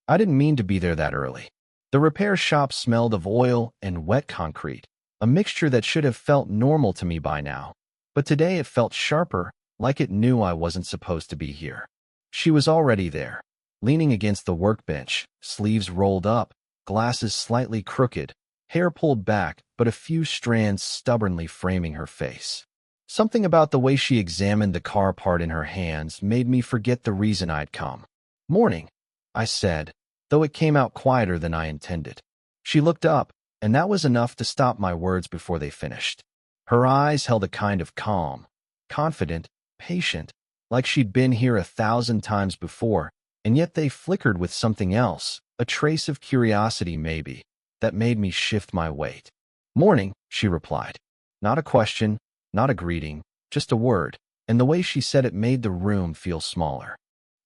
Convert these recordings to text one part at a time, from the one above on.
I didn't mean to be there that early. The repair shop smelled of oil and wet concrete, a mixture that should have felt normal to me by now. But today it felt sharper, like it knew I wasn't supposed to be here. She was already there, leaning against the workbench, sleeves rolled up, glasses slightly crooked, hair pulled back, but a few strands stubbornly framing her face. Something about the way she examined the car part in her hands made me forget the reason I'd come. "Morning," I said, though it came out quieter than I intended. She looked up, and that was enough to stop my words before they finished. Her eyes held a kind of calm, confident, patient, like she'd been here 1,000 times before, and yet they flickered with something else, a trace of curiosity maybe, that made me shift my weight. "Morning," she replied. Not a question, not a greeting, just a word, and the way she said it made the room feel smaller.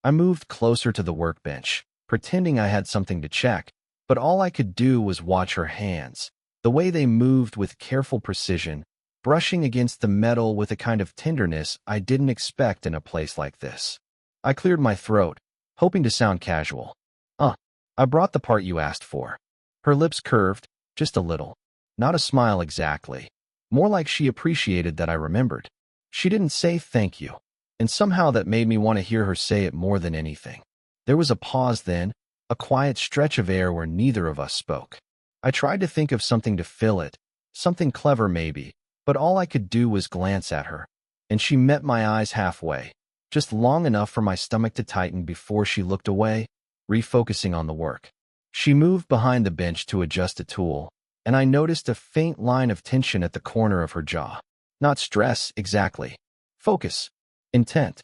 I moved closer to the workbench, pretending I had something to check, but all I could do was watch her hands, the way they moved with careful precision, brushing against the metal with a kind of tenderness I didn't expect in a place like this. I cleared my throat, hoping to sound casual. I brought the part you asked for." Her lips curved, just a little. Not a smile exactly. More like she appreciated that I remembered. She didn't say thank you, and somehow that made me want to hear her say it more than anything. There was a pause then, a quiet stretch of air where neither of us spoke. I tried to think of something to fill it, something clever maybe, but all I could do was glance at her, and she met my eyes halfway, just long enough for my stomach to tighten before she looked away, refocusing on the work. She moved behind the bench to adjust a tool, and I noticed a faint line of tension at the corner of her jaw. Not stress, exactly. Focus. Intent.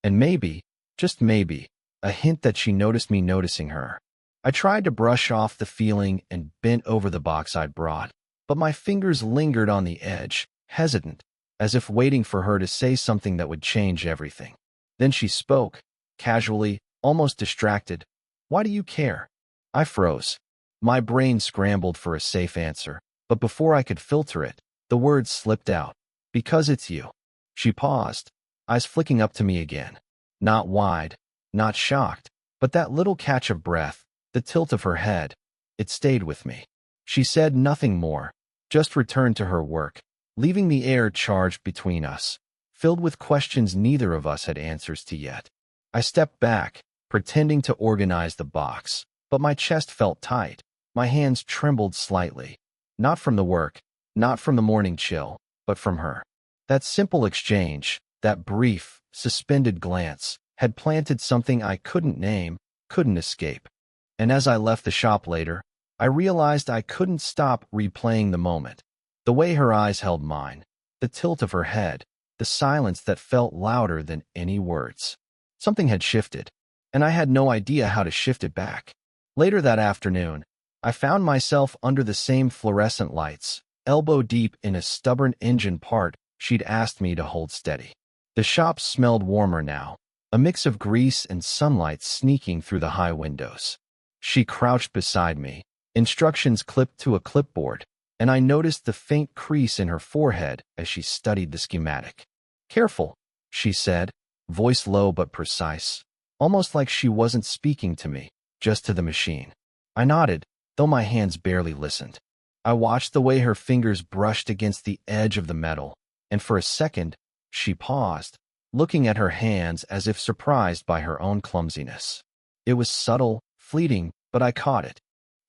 And maybe, just maybe, a hint that she noticed me noticing her. I tried to brush off the feeling and bent over the box I'd brought, but my fingers lingered on the edge, hesitant, as if waiting for her to say something that would change everything. Then she spoke, casually, almost distracted. "Why do you care?" I froze. My brain scrambled for a safe answer, but before I could filter it, the words slipped out. "Because it's you." She paused, eyes flicking up to me again. Not wide, not shocked, but that little catch of breath, the tilt of her head, it stayed with me. She said nothing more, just returned to her work, leaving the air charged between us, filled with questions neither of us had answers to yet. I stepped back, pretending to organize the box, but my chest felt tight. My hands trembled slightly. Not from the work, not from the morning chill, but from her. That simple exchange, that brief, suspended glance, had planted something I couldn't name, couldn't escape. And as I left the shop later, I realized I couldn't stop replaying the moment. The way her eyes held mine, the tilt of her head, the silence that felt louder than any words. Something had shifted, and I had no idea how to shift it back. Later that afternoon, I found myself under the same fluorescent lights, elbow deep in a stubborn engine part she'd asked me to hold steady. The shop smelled warmer now, a mix of grease and sunlight sneaking through the high windows. She crouched beside me, instructions clipped to a clipboard, and I noticed the faint crease in her forehead as she studied the schematic. "Careful," she said, voice low but precise, almost like she wasn't speaking to me, just to the machine. I nodded, though my hands barely listened. I watched the way her fingers brushed against the edge of the metal, and for a second, she paused, looking at her hands as if surprised by her own clumsiness. It was subtle, fleeting, but I caught it.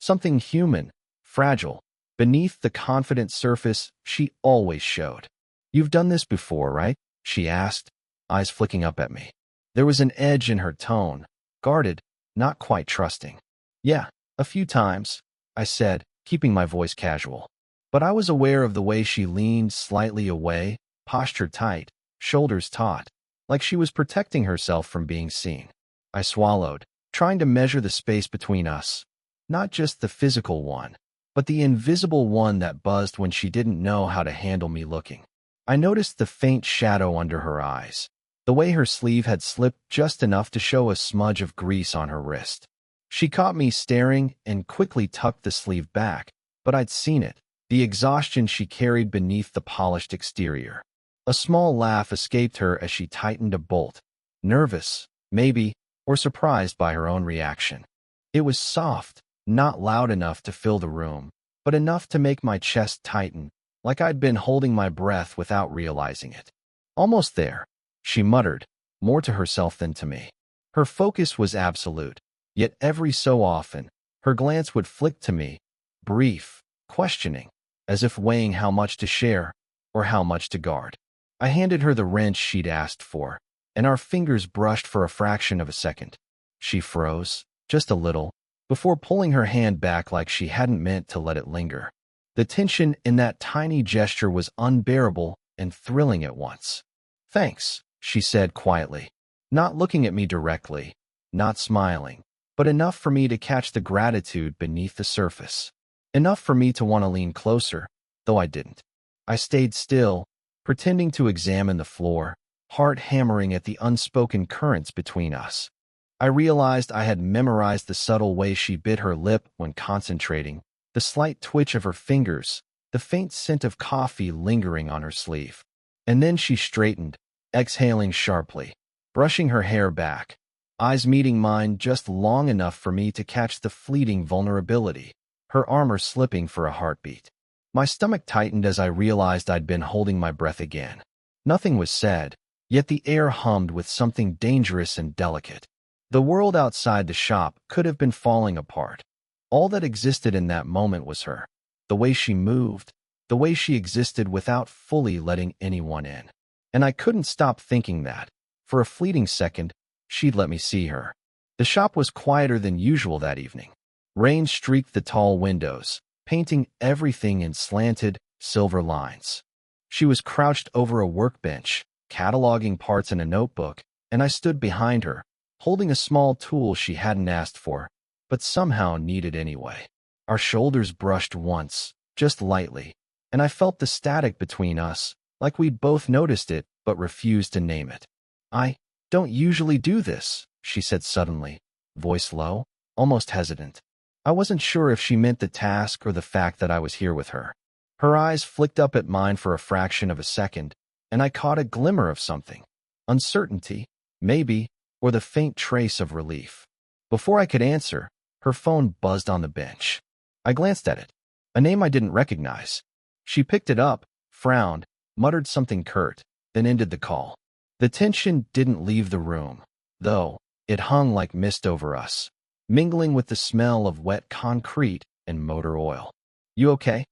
Something human, fragile, beneath the confident surface she always showed. "You've done this before, right?" she asked, eyes flicking up at me. There was an edge in her tone, guarded, not quite trusting. "Yeah, a few times," I said, keeping my voice casual. But I was aware of the way she leaned slightly away, posture tight, shoulders taut, like she was protecting herself from being seen. I swallowed, trying to measure the space between us. Not just the physical one, but the invisible one that buzzed when she didn't know how to handle me looking. I noticed the faint shadow under her eyes, the way her sleeve had slipped just enough to show a smudge of grease on her wrist. She caught me staring and quickly tucked the sleeve back, but I'd seen it, the exhaustion she carried beneath the polished exterior. A small laugh escaped her as she tightened a bolt, nervous, maybe, or surprised by her own reaction. It was soft, not loud enough to fill the room, but enough to make my chest tighten, like I'd been holding my breath without realizing it. Almost there, she muttered, more to herself than to me. Her focus was absolute, yet every so often, her glance would flick to me, brief, questioning, as if weighing how much to share or how much to guard. I handed her the wrench she'd asked for, and our fingers brushed for a fraction of a second. She froze, just a little, before pulling her hand back like she hadn't meant to let it linger. The tension in that tiny gesture was unbearable and thrilling at once. "Thanks," she said quietly, not looking at me directly, not smiling, but enough for me to catch the gratitude beneath the surface. Enough for me to want to lean closer, though I didn't. I stayed still, pretending to examine the floor, heart hammering at the unspoken currents between us. I realized I had memorized the subtle way she bit her lip when concentrating, the slight twitch of her fingers, the faint scent of coffee lingering on her sleeve. And then she straightened, exhaling sharply, brushing her hair back, eyes meeting mine just long enough for me to catch the fleeting vulnerability, her armor slipping for a heartbeat. My stomach tightened as I realized I'd been holding my breath again. Nothing was said, yet the air hummed with something dangerous and delicate. The world outside the shop could have been falling apart. All that existed in that moment was her, the way she moved, the way she existed without fully letting anyone in. And I couldn't stop thinking that, for a fleeting second, she'd let me see her. The shop was quieter than usual that evening. Rain streaked the tall windows, painting everything in slanted, silver lines. She was crouched over a workbench, cataloging parts in a notebook, and I stood behind her, holding a small tool she hadn't asked for, but somehow needed anyway. Our shoulders brushed once, just lightly, and I felt the static between us, like we'd both noticed it but refused to name it. "I don't usually do this," she said suddenly, voice low, almost hesitant. I wasn't sure if she meant the task or the fact that I was here with her. Her eyes flicked up at mine for a fraction of a second, and I caught a glimmer of something. Uncertainty, maybe, or the faint trace of relief. Before I could answer, her phone buzzed on the bench. I glanced at it. A name I didn't recognize. She picked it up, frowned, muttered something curt, then ended the call. The tension didn't leave the room, though. It hung like mist over us, mingling with the smell of wet concrete and motor oil. "You okay?"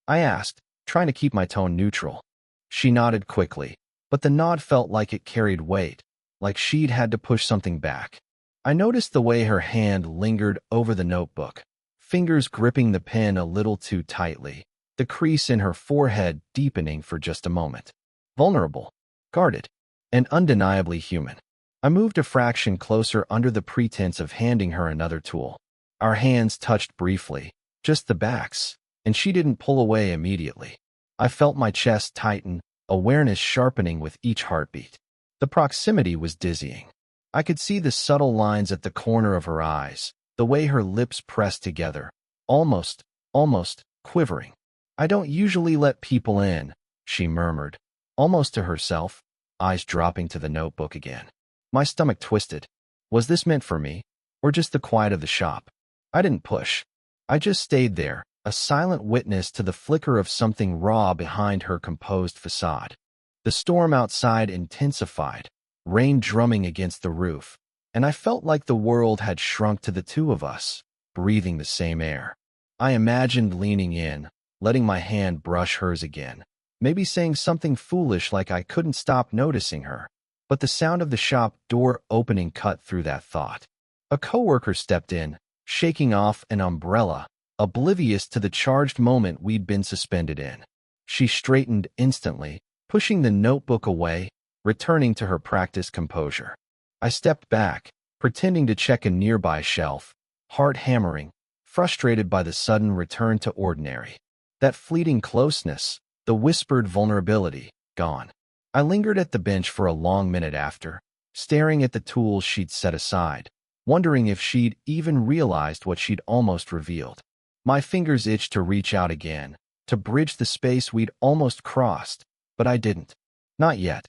I asked, trying to keep my tone neutral. She nodded quickly, but the nod felt like it carried weight, like she'd had to push something back. I noticed the way her hand lingered over the notebook, fingers gripping the pen a little too tightly, the crease in her forehead deepening for just a moment. Vulnerable, guarded, and undeniably human. I moved a fraction closer under the pretense of handing her another tool. Our hands touched briefly, just the backs, and she didn't pull away immediately. I felt my chest tighten, awareness sharpening with each heartbeat. The proximity was dizzying. I could see the subtle lines at the corner of her eyes, the way her lips pressed together, almost quivering. "I don't usually let people in," she murmured, almost to herself, eyes dropping to the notebook again. My stomach twisted. Was this meant for me, or just the quiet of the shop? I didn't push. I just stayed there, a silent witness to the flicker of something raw behind her composed facade. The storm outside intensified, rain drumming against the roof, and I felt like the world had shrunk to the two of us, breathing the same air. I imagined leaning in, letting my hand brush hers again, maybe saying something foolish like I couldn't stop noticing her. But the sound of the shop door opening cut through that thought. A coworker stepped in, shaking off an umbrella, oblivious to the charged moment we'd been suspended in. She straightened instantly, pushing the notebook away, returning to her practiced composure. I stepped back, pretending to check a nearby shelf, heart hammering, frustrated by the sudden return to ordinary. That fleeting closeness, the whispered vulnerability, gone. I lingered at the bench for a long minute after, staring at the tools she'd set aside, wondering if she'd even realized what she'd almost revealed. My fingers itched to reach out again, to bridge the space we'd almost crossed, but I didn't. Not yet.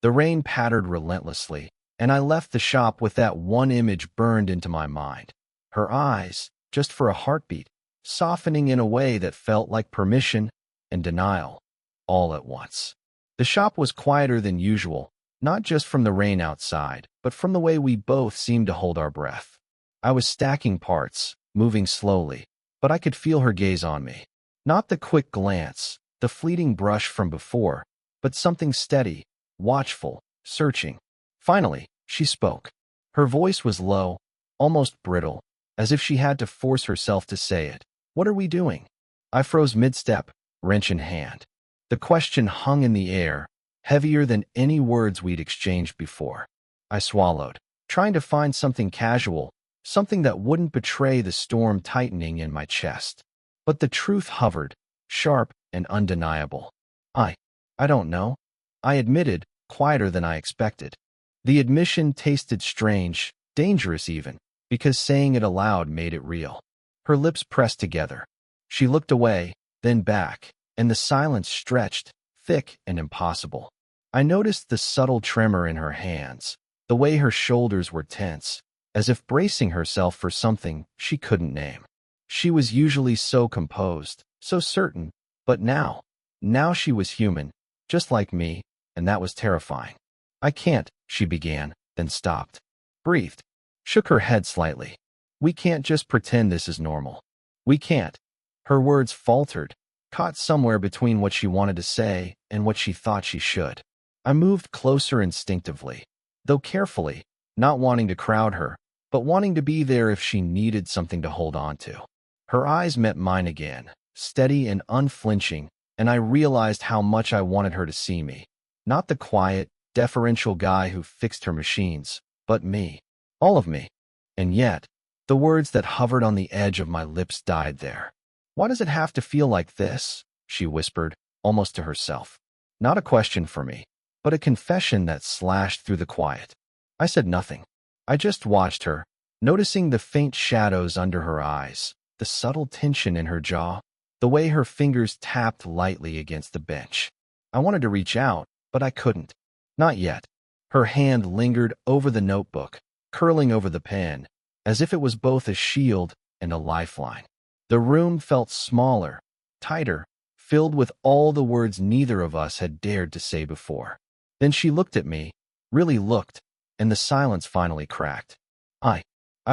The rain pattered relentlessly, and I left the shop with that one image burned into my mind. her eyes, just for a heartbeat, softening in a way that felt like permission and denial, all at once. The shop was quieter than usual, not just from the rain outside, but from the way we both seemed to hold our breath. I was stacking parts, moving slowly, but I could feel her gaze on me. Not the quick glance, the fleeting brush from before, but something steady, watchful, searching. Finally, she spoke. Her voice was low, almost brittle, as if she had to force herself to say it. "What are we doing?" I froze mid-step, wrench in hand. The question hung in the air, heavier than any words we'd exchanged before. I swallowed, trying to find something casual, something that wouldn't betray the storm tightening in my chest. But the truth hovered, sharp and undeniable. I don't know," I admitted, quieter than I expected. The admission tasted strange, dangerous even, because saying it aloud made it real. Her lips pressed together. She looked away, then back, and the silence stretched, thick and impossible. I noticed the subtle tremor in her hands, the way her shoulders were tense, as if bracing herself for something she couldn't name. She was usually so composed, so certain, but now she was human, just like me, and that was terrifying. "I can't," she began, then stopped. Breathed. Shook her head slightly. "We can't just pretend this is normal. We can't." Her words faltered, caught somewhere between what she wanted to say and what she thought she should. I moved closer instinctively, though carefully, not wanting to crowd her, but wanting to be there if she needed something to hold on to. Her eyes met mine again, steady and unflinching, and I realized how much I wanted her to see me. Not the quiet, deferential guy who fixed her machines, but me. All of me. And yet, the words that hovered on the edge of my lips died there. "Why does it have to feel like this?" she whispered, almost to herself. Not a question for me, but a confession that slashed through the quiet. I said nothing. I just watched her, noticing the faint shadows under her eyes, the subtle tension in her jaw, the way her fingers tapped lightly against the bench. I wanted to reach out, but I couldn't. Not yet. Her hand lingered over the notebook, curling over the pen, as if it was both a shield and a lifeline. The room felt smaller, tighter, filled with all the words neither of us had dared to say before. Then she looked at me, really looked, and the silence finally cracked. I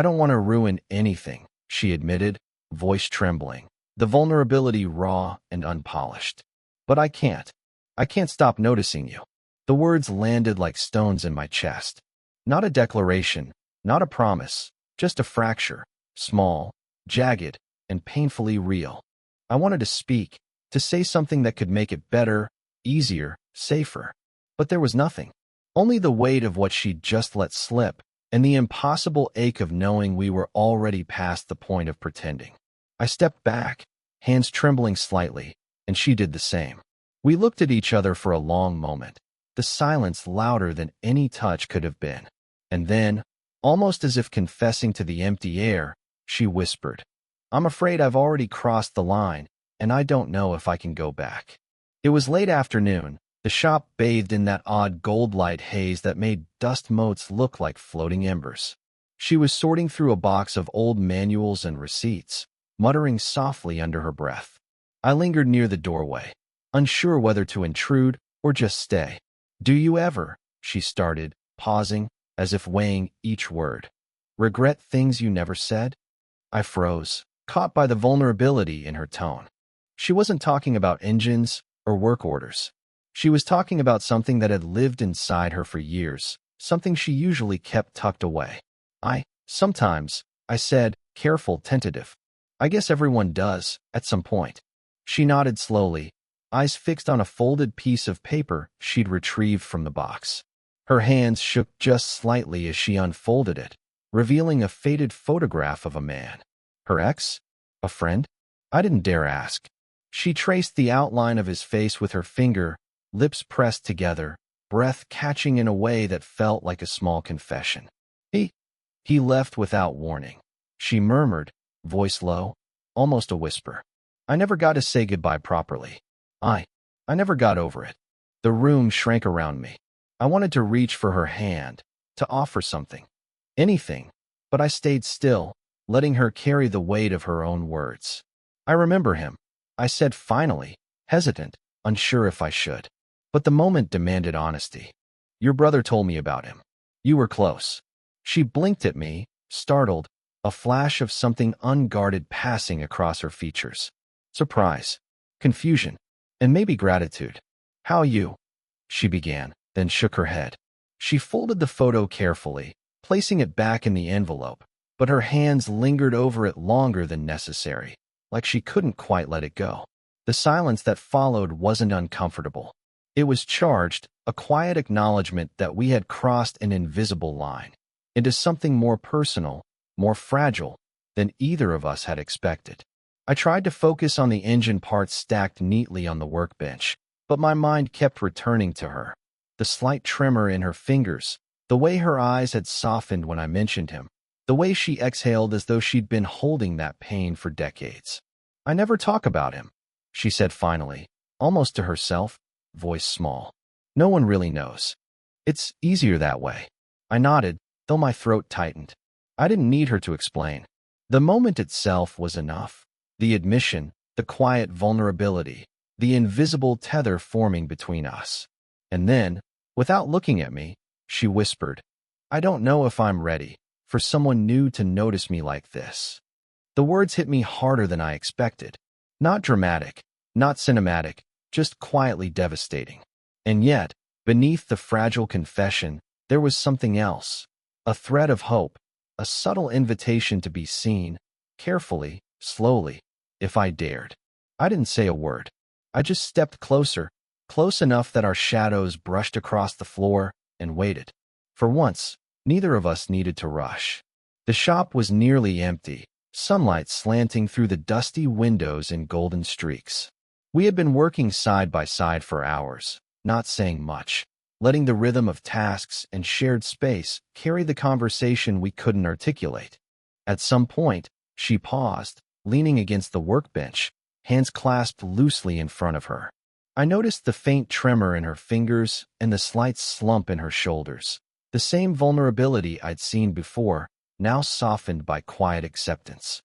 don't want to ruin anything," she admitted, voice trembling, the vulnerability raw and unpolished. "But I can't. I can't stop noticing you." The words landed like stones in my chest. Not a declaration, not a promise, just a fracture, small, jagged, and painfully real. I wanted to speak, to say something that could make it better, easier, safer. But there was nothing. Only the weight of what she'd just let slip, and the impossible ache of knowing we were already past the point of pretending. I stepped back, hands trembling slightly, and she did the same. We looked at each other for a long moment, the silence louder than any touch could have been. And then, almost as if confessing to the empty air, she whispered, "I'm afraid I've already crossed the line, and I don't know if I can go back." It was late afternoon, the shop bathed in that odd gold light haze that made dust motes look like floating embers. She was sorting through a box of old manuals and receipts, muttering softly under her breath. I lingered near the doorway, unsure whether to intrude or just stay. "Do you ever," she started, pausing, as if weighing each word, "regret things you never said?" I froze, caught by the vulnerability in her tone. She wasn't talking about engines or work orders. She was talking about something that had lived inside her for years, something she usually kept tucked away. Sometimes, I said, careful, tentative. "I guess everyone does, at some point." She nodded slowly, eyes fixed on a folded piece of paper she'd retrieved from the box. Her hands shook just slightly as she unfolded it, revealing a faded photograph of a man. Her ex? A friend? I didn't dare ask. She traced the outline of his face with her finger, lips pressed together, breath catching in a way that felt like a small confession. He left without warning. She murmured, voice low, almost a whisper. I never got to say goodbye properly. I never got over it. The room shrank around me. I wanted to reach for her hand, to offer something. Anything. But I stayed still, letting her carry the weight of her own words. "I remember him," I said finally, hesitant, unsure if I should. But the moment demanded honesty. "Your brother told me about him. You were close." She blinked at me, startled, a flash of something unguarded passing across her features. Surprise, confusion, and maybe gratitude. "How you?" she began, then shook her head. She folded the photo carefully, placing it back in the envelope, but her hands lingered over it longer than necessary, like she couldn't quite let it go. The silence that followed wasn't uncomfortable. It was charged, a quiet acknowledgement that we had crossed an invisible line into something more personal, more fragile than either of us had expected. I tried to focus on the engine parts stacked neatly on the workbench, but my mind kept returning to her. The slight tremor in her fingers, the way her eyes had softened when I mentioned him, the way she exhaled as though she'd been holding that pain for decades. "I never talk about him," she said finally, almost to herself, voice small. "No one really knows. It's easier that way." I nodded, though my throat tightened. I didn't need her to explain. The moment itself was enough. The admission, the quiet vulnerability, the invisible tether forming between us. And then, without looking at me, she whispered, "I don't know if I'm ready for someone new to notice me like this." The words hit me harder than I expected. Not dramatic, not cinematic, just quietly devastating. And yet, beneath the fragile confession, there was something else. A thread of hope, a subtle invitation to be seen, carefully, slowly, if I dared. I didn't say a word. I just stepped closer, close enough that our shadows brushed across the floor, and waited. For once, neither of us needed to rush. The shop was nearly empty, sunlight slanting through the dusty windows in golden streaks. We had been working side by side for hours, not saying much, letting the rhythm of tasks and shared space carry the conversation we couldn't articulate. At some point, she paused, leaning against the workbench, hands clasped loosely in front of her. I noticed the faint tremor in her fingers and the slight slump in her shoulders, the same vulnerability I'd seen before, now softened by quiet acceptance.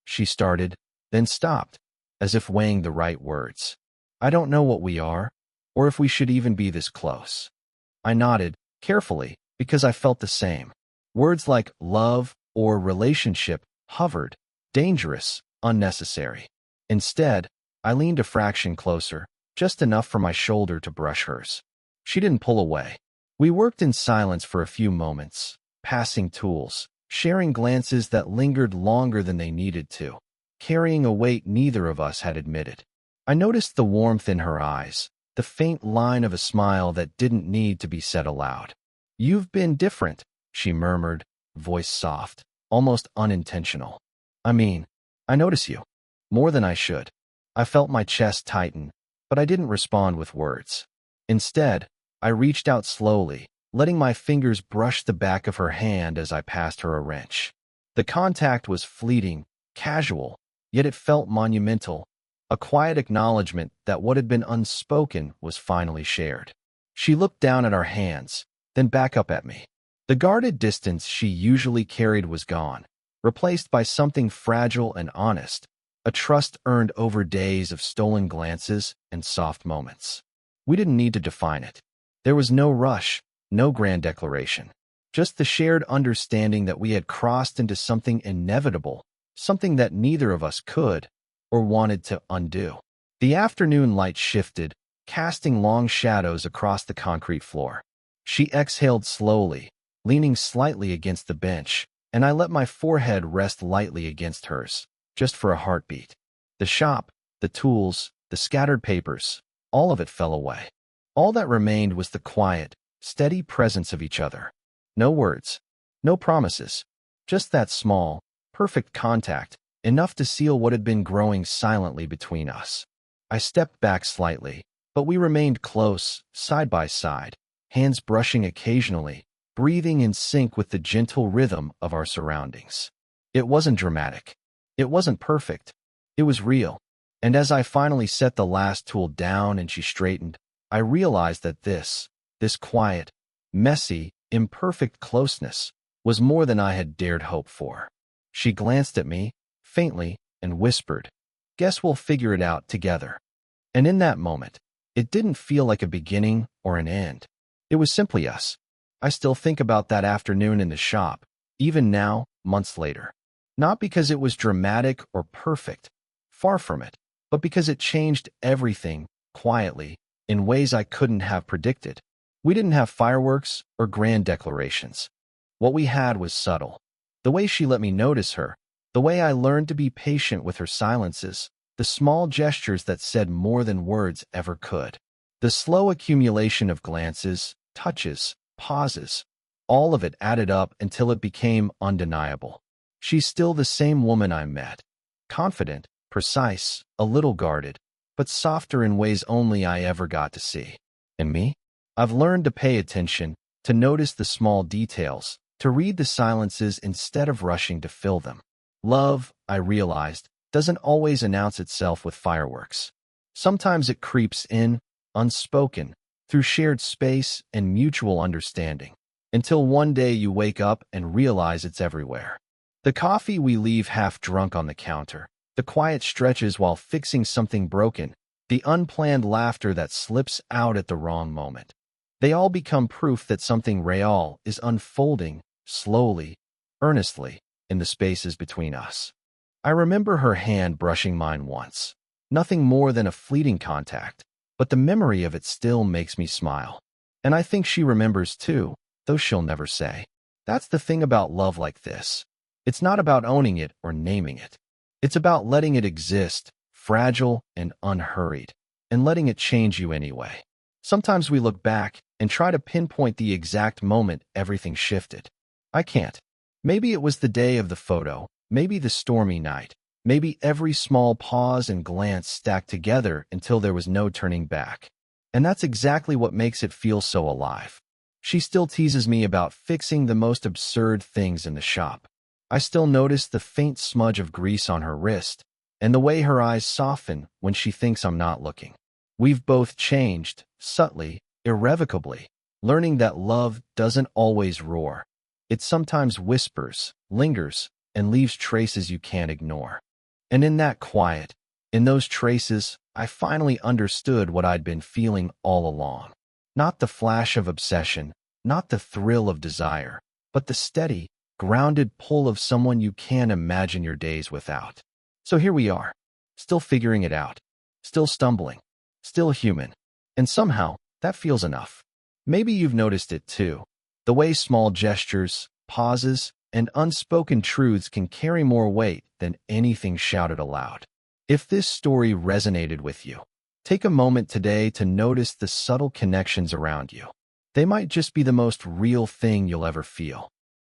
She started, then stopped, as if weighing the right words. "I don't know what we are, or if we should even be this close." I nodded, carefully, because I felt the same. Words like love or relationship hovered, dangerous, unnecessary. Instead, I leaned a fraction closer, just enough for my shoulder to brush hers. She didn't pull away. We worked in silence for a few moments, passing tools, sharing glances that lingered longer than they needed to, carrying a weight neither of us had admitted. I noticed the warmth in her eyes, the faint line of a smile that didn't need to be said aloud. "You've been different," she murmured, voice soft, almost unintentional. I notice you. More than I should." I felt my chest tighten, but I didn't respond with words. Instead, I reached out slowly, letting my fingers brush the back of her hand as I passed her a wrench. The contact was fleeting, casual, yet it felt monumental, a quiet acknowledgement that what had been unspoken was finally shared. She looked down at our hands, then back up at me. The guarded distance she usually carried was gone, replaced by something fragile and honest, a trust earned over days of stolen glances and soft moments. We didn't need to define it. There was no rush, no grand declaration, just the shared understanding that we had crossed into something inevitable, something that neither of us could or wanted to undo. The afternoon light shifted, casting long shadows across the concrete floor. She exhaled slowly, leaning slightly against the bench, and I let my forehead rest lightly against hers, just for a heartbeat. The shop, the tools, the scattered papers, all of it fell away. All that remained was the quiet, steady presence of each other. No words, no promises, just that small, perfect contact, enough to seal what had been growing silently between us. I stepped back slightly, but we remained close, side by side, hands brushing occasionally, breathing in sync with the gentle rhythm of our surroundings. It wasn't dramatic. It wasn't perfect. It was real. And as I finally set the last tool down and she straightened, I realized that this quiet, messy, imperfect closeness was more than I had dared hope for. She glanced at me, faintly, and whispered, "Guess we'll figure it out together." And in that moment, it didn't feel like a beginning or an end. It was simply us. I still think about that afternoon in the shop, even now, months later. Not because it was dramatic or perfect, far from it, but because it changed everything, quietly, in ways I couldn't have predicted. We didn't have fireworks or grand declarations. What we had was subtle. The way she let me notice her, the way I learned to be patient with her silences, the small gestures that said more than words ever could. The slow accumulation of glances, touches, pauses, all of it added up until it became undeniable. She's still the same woman I met. Confident, precise, a little guarded, but softer in ways only I ever got to see. And me? I've learned to pay attention, to notice the small details, to read the silences instead of rushing to fill them. Love, I realized, doesn't always announce itself with fireworks. Sometimes it creeps in, unspoken, through shared space and mutual understanding, until one day you wake up and realize it's everywhere. The coffee we leave half drunk on the counter, the quiet stretches while fixing something broken, the unplanned laughter that slips out at the wrong moment. They all become proof that something real is unfolding, slowly, earnestly, in the spaces between us. I remember her hand brushing mine once. Nothing more than a fleeting contact, but the memory of it still makes me smile. And I think she remembers too, though she'll never say. That's the thing about love like this. It's not about owning it or naming it. It's about letting it exist, fragile and unhurried, and letting it change you anyway. Sometimes we look back and try to pinpoint the exact moment everything shifted. I can't. Maybe it was the day of the photo, maybe the stormy night, maybe every small pause and glance stacked together until there was no turning back. And that's exactly what makes it feel so alive. She still teases me about fixing the most absurd things in the shop. I still notice the faint smudge of grease on her wrist, and the way her eyes soften when she thinks I'm not looking. We've both changed, subtly, irrevocably, learning that love doesn't always roar. It sometimes whispers, lingers, and leaves traces you can't ignore. And in that quiet, in those traces, I finally understood what I'd been feeling all along. Not the flash of obsession, not the thrill of desire, but the steady, grounded pull of someone you can't imagine your days without. So here we are, still figuring it out, still stumbling, still human. And somehow, that feels enough. Maybe you've noticed it too. The way small gestures, pauses, and unspoken truths can carry more weight than anything shouted aloud. If this story resonated with you, take a moment today to notice the subtle connections around you. They might just be the most real thing you'll ever feel.